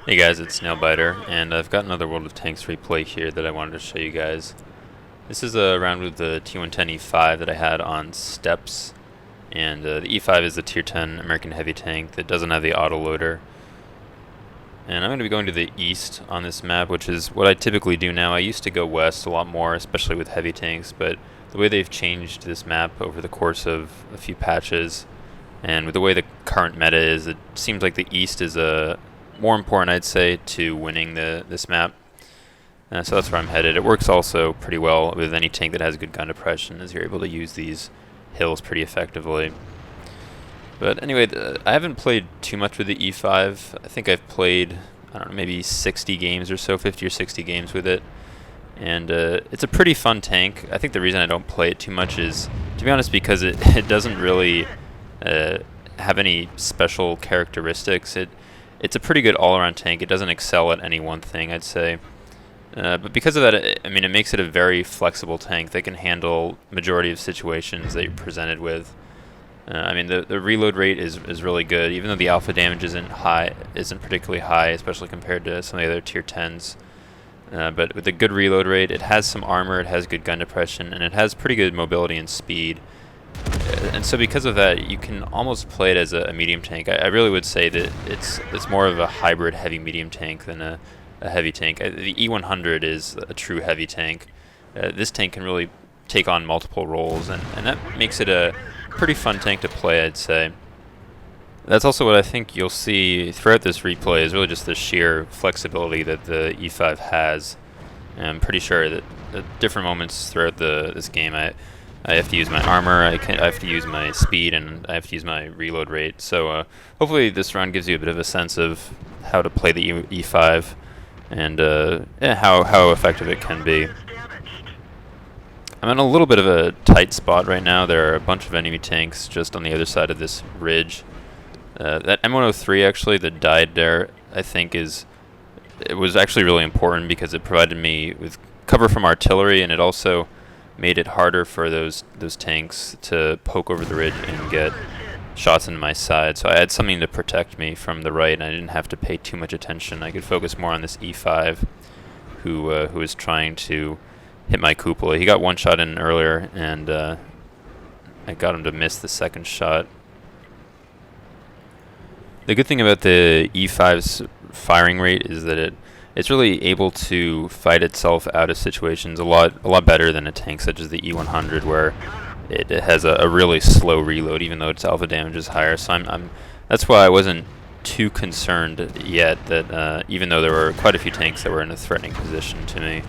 Hey guys, it's Nailbiter, and I've got another World of Tanks replay here that I wanted to show you guys. This is a round with the T110E5 that I had on steps, and the E5 is the Tier 10 American heavy tank that doesn't have the autoloader. And I'm going to be going to the east on this map, which is what I typically do now. I used to go west a lot more, especially with heavy tanks, but the way they've changed this map over the course of a few patches, and with the way the current meta is, it seems like the east is more important, I'd say, to winning this map. So that's where I'm headed. It works also pretty well with any tank that has good gun depression, as you're able to use these hills pretty effectively. But anyway, I haven't played too much with the E5. I think I've played, I don't know, maybe 60 games or so, 50 or 60 games with it. And it's a pretty fun tank. I think the reason I don't play it too much is, to be honest, because it doesn't really have any special characteristics. It's a pretty good all-around tank. It doesn't excel at any one thing, I'd say. But because of that, it makes it a very flexible tank that can handle majority of situations that you're presented with. The reload rate is really good, even though the alpha damage isn't particularly high, especially compared to some of the other tier 10s. But with a good reload rate, it has some armor, it has good gun depression, and it has pretty good mobility and speed. And so because of that, you can almost play it as a medium tank. I really would say that it's more of a hybrid heavy medium tank than a heavy tank. The E100 is a true heavy tank. This tank can really take on multiple roles, and that makes it a pretty fun tank to play, I'd say. That's also what I think you'll see throughout this replay, is really just the sheer flexibility that the E5 has. And I'm pretty sure that at different moments throughout this game, I have to use my armor, I have to use my speed, and I have to use my reload rate. So hopefully this round gives you a bit of a sense of how to play the E5 and how effective it can be. I'm in a little bit of a tight spot right now. There are a bunch of enemy tanks just on the other side of this ridge. That M103 actually that died there, I think it was actually really important because it provided me with cover from artillery, and it also made it harder for those tanks to poke over the ridge and get shots into my side. So I had something to protect me from the right, and I didn't have to pay too much attention. I could focus more on this E5, who was trying to hit my cupola. He got one shot in earlier, and I got him to miss the second shot. The good thing about the E5's firing rate is that it's really able to fight itself out of situations a lot better than a tank such as the E100, where it has a really slow reload, even though its alpha damage is higher. So that's why I wasn't too concerned yet that even though there were quite a few tanks that were in a threatening position to me.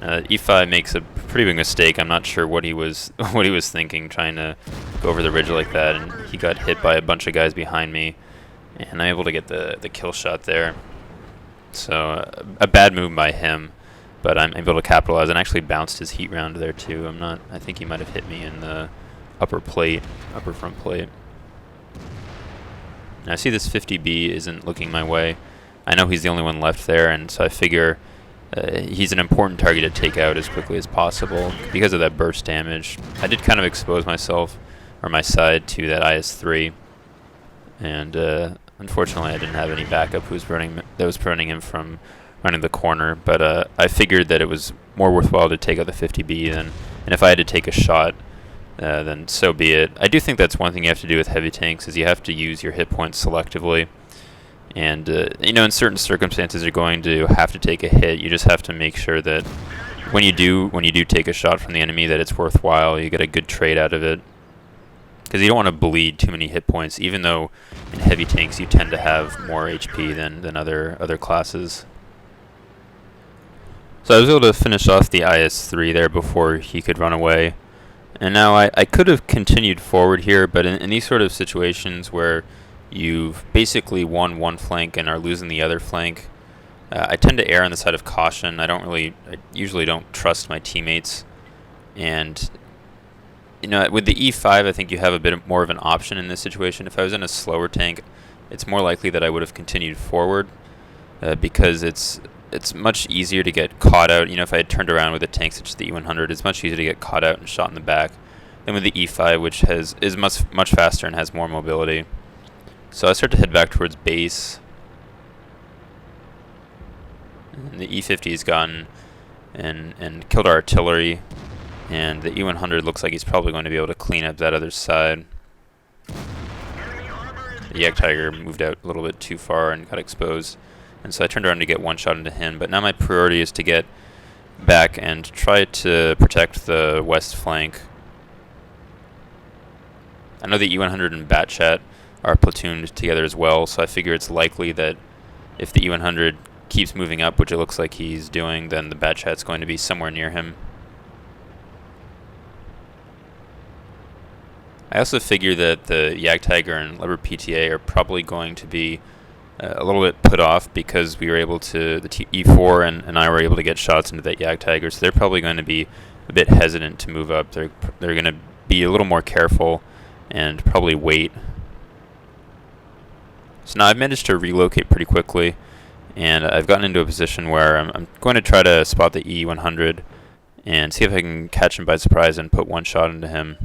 E5 makes a pretty big mistake. I'm not sure what he was thinking, trying to go over the ridge like that, and he got hit by a bunch of guys behind me, and I'm able to get the kill shot there. So a bad move by him, but I'm able to capitalize, and actually bounced his heat round there too. I think he might have hit me in the upper front plate. Now I see this 50B isn't looking my way. I know he's the only one left there, and so I figure he's an important target to take out as quickly as possible because of that burst damage. I did kind of expose myself, or my side, to that IS-3, and unfortunately I didn't have any backup that was preventing him from running the corner, but I figured that it was more worthwhile to take out the 50B and if I had to take a shot, then so be it. I do think that's one thing you have to do with heavy tanks, is you have to use your hit points selectively. And in certain circumstances you're going to have to take a hit. You just have to make sure that when you do take a shot from the enemy, that it's worthwhile. You get a good trade out of it, because you don't want to bleed too many hit points, even though in heavy tanks you tend to have more HP than other classes. So I was able to finish off the IS-3 there before he could run away. And now I could have continued forward here, but in these sort of situations where you've basically won one flank and are losing the other flank, I tend to err on the side of caution. I usually don't trust my teammates, and with the E5, I think you have a bit more of an option in this situation. If I was in a slower tank, it's more likely that I would have continued forward, because it's much easier to get caught out. If I had turned around with a tank such as the E100, it's much easier to get caught out and shot in the back than with the E5, which is much faster and has more mobility. So I start to head back towards base, And the E50's gone and killed our artillery, and the E100 looks like he's probably going to be able to clean up that other side. The Jagdtiger moved out a little bit too far and got exposed, and so I turned around to get one shot into him, but now my priority is to get back and try to protect the west flank. I know the E100 and Batchat are platooned together as well, so I figure it's likely that if the E100 keeps moving up, which it looks like he's doing, then the Batchat's going to be somewhere near him. I also figure that the Jagdtiger and Leopard PTA are probably going to be a little bit put off because we were able to, the E4 and I were able to get shots into that Jagdtiger, so they're probably going to be a bit hesitant to move up. They're going to be a little more careful and probably wait. So now I've managed to relocate pretty quickly, and I've gotten into a position where I'm going to try to spot the E100 and see if I can catch him by surprise and put one shot into him.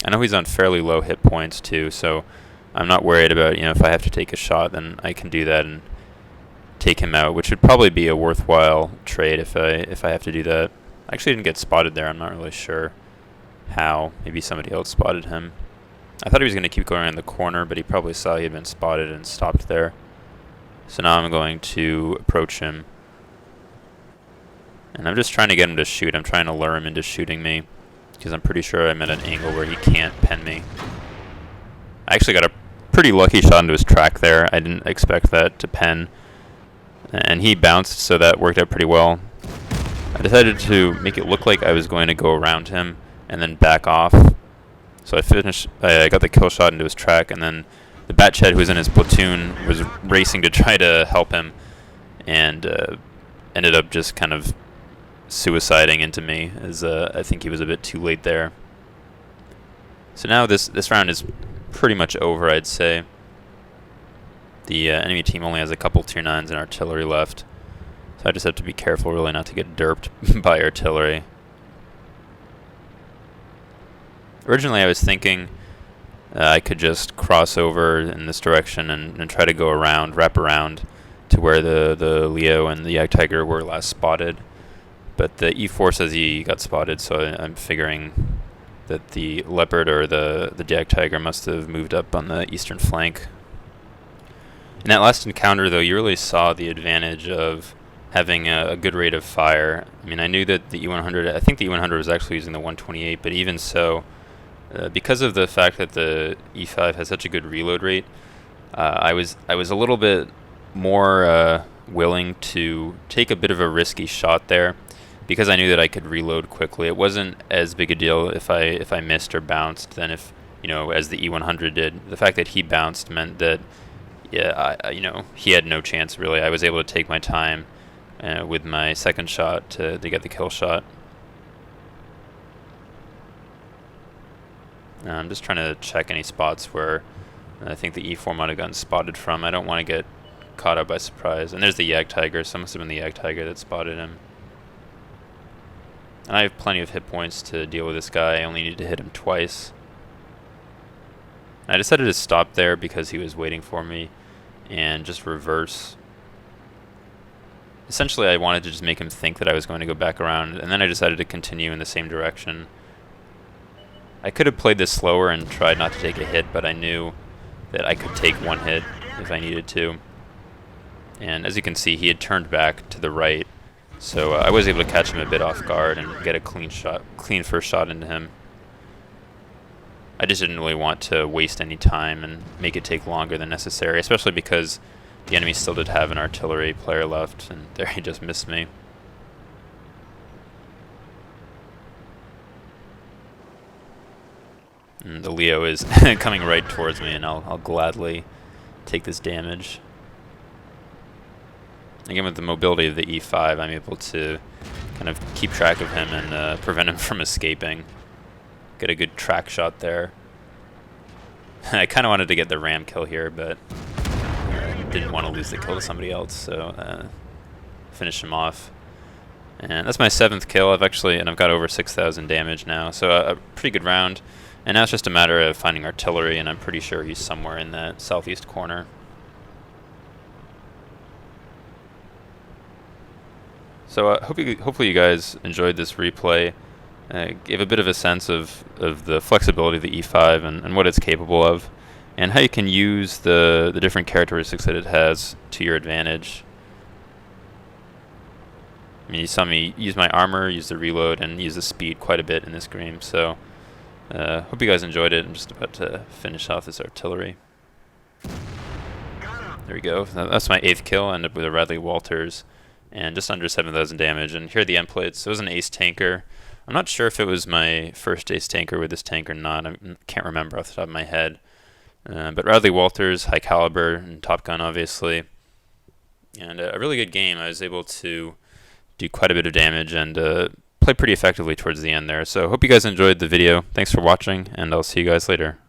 I know he's on fairly low hit points too, so I'm not worried about, if I have to take a shot, then I can do that and take him out, which would probably be a worthwhile trade if I have to do that. I actually didn't get spotted there. I'm not really sure how. Maybe somebody else spotted him. I thought he was going to keep going around the corner, but he probably saw he had been spotted and stopped there. So now I'm going to approach him. And I'm just trying to get him to shoot. I'm trying to lure him into shooting me, because I'm pretty sure I'm at an angle where he can't pen me. I actually got a pretty lucky shot into his track there. I didn't expect that to pen. And he bounced, so that worked out pretty well. I decided to make it look like I was going to go around him and then back off. So I got the kill shot into his track, and then the Batchat, who was in his platoon, was racing to try to help him, and ended up just kind of suiciding into me, as I think he was a bit too late there. So now this round is pretty much over, I'd say. The enemy team only has a couple tier 9s and artillery left, so I just have to be careful really not to get derped by artillery. Originally I was thinking I could just cross over in this direction and try to go around, wrap around to where the Leo and the Jagdtiger were last spotted. But the E4 says he got spotted, so I'm figuring that the Leopard or the Jagdtiger must have moved up on the eastern flank. In that last encounter, though, you really saw the advantage of having a good rate of fire. I mean, I knew that the E100, I think the E100 was actually using the 128, but even so, because of the fact that the E5 has such a good reload rate, I was a little bit more willing to take a bit of a risky shot there, because I knew that I could reload quickly. It wasn't as big a deal if I missed or bounced than if, as the E100 did. The fact that he bounced meant that, he had no chance really. I was able to take my time with my second shot to get the kill shot. I'm just trying to check any spots where I think the E4 might have gotten spotted from. I don't want to get caught up by surprise. And there's the Jagdtiger, so it must have been the Jagdtiger that spotted him. And I have plenty of hit points to deal with this guy. I only need to hit him twice. I decided to stop there because he was waiting for me and just reverse. Essentially, I wanted to just make him think that I was going to go back around, and then I decided to continue in the same direction. I could have played this slower and tried not to take a hit, but I knew that I could take one hit if I needed to. And as you can see, he had turned back to the right, so I was able to catch him a bit off guard and get a clean first shot into him. I just didn't really want to waste any time and make it take longer than necessary, especially because the enemy still did have an artillery player left, and there he just missed me. And the Leo is coming right towards me, and I'll gladly take this damage. Again, with the mobility of the E5, I'm able to kind of keep track of him and prevent him from escaping. Get a good track shot there. I kind of wanted to get the ram kill here, but didn't want to lose the kill to somebody else, so finish him off. And that's my 7th kill. I've got over 6,000 damage now, so a pretty good round. And now it's just a matter of finding artillery, and I'm pretty sure he's somewhere in that southeast corner. So hopefully you guys enjoyed this replay. Gave a bit of a sense of the flexibility of the E5 and what it's capable of, and how you can use the different characteristics that it has to your advantage. I mean, you saw me use my armor, use the reload, and use the speed quite a bit in this game, so hope you guys enjoyed it. I'm just about to finish off this artillery. There we go. That's my 8th kill. I ended up with a Radley-Walters and just under 7,000 damage. And here are the end plates. It was an ace tanker. I'm not sure if it was my first ace tanker with this tank or not. I can't remember off the top of my head. But Radley-Walters, high caliber, and Top Gun, obviously. And a really good game. I was able to do quite a bit of damage and play pretty effectively towards the end there. So hope you guys enjoyed the video. Thanks for watching, and I'll see you guys later.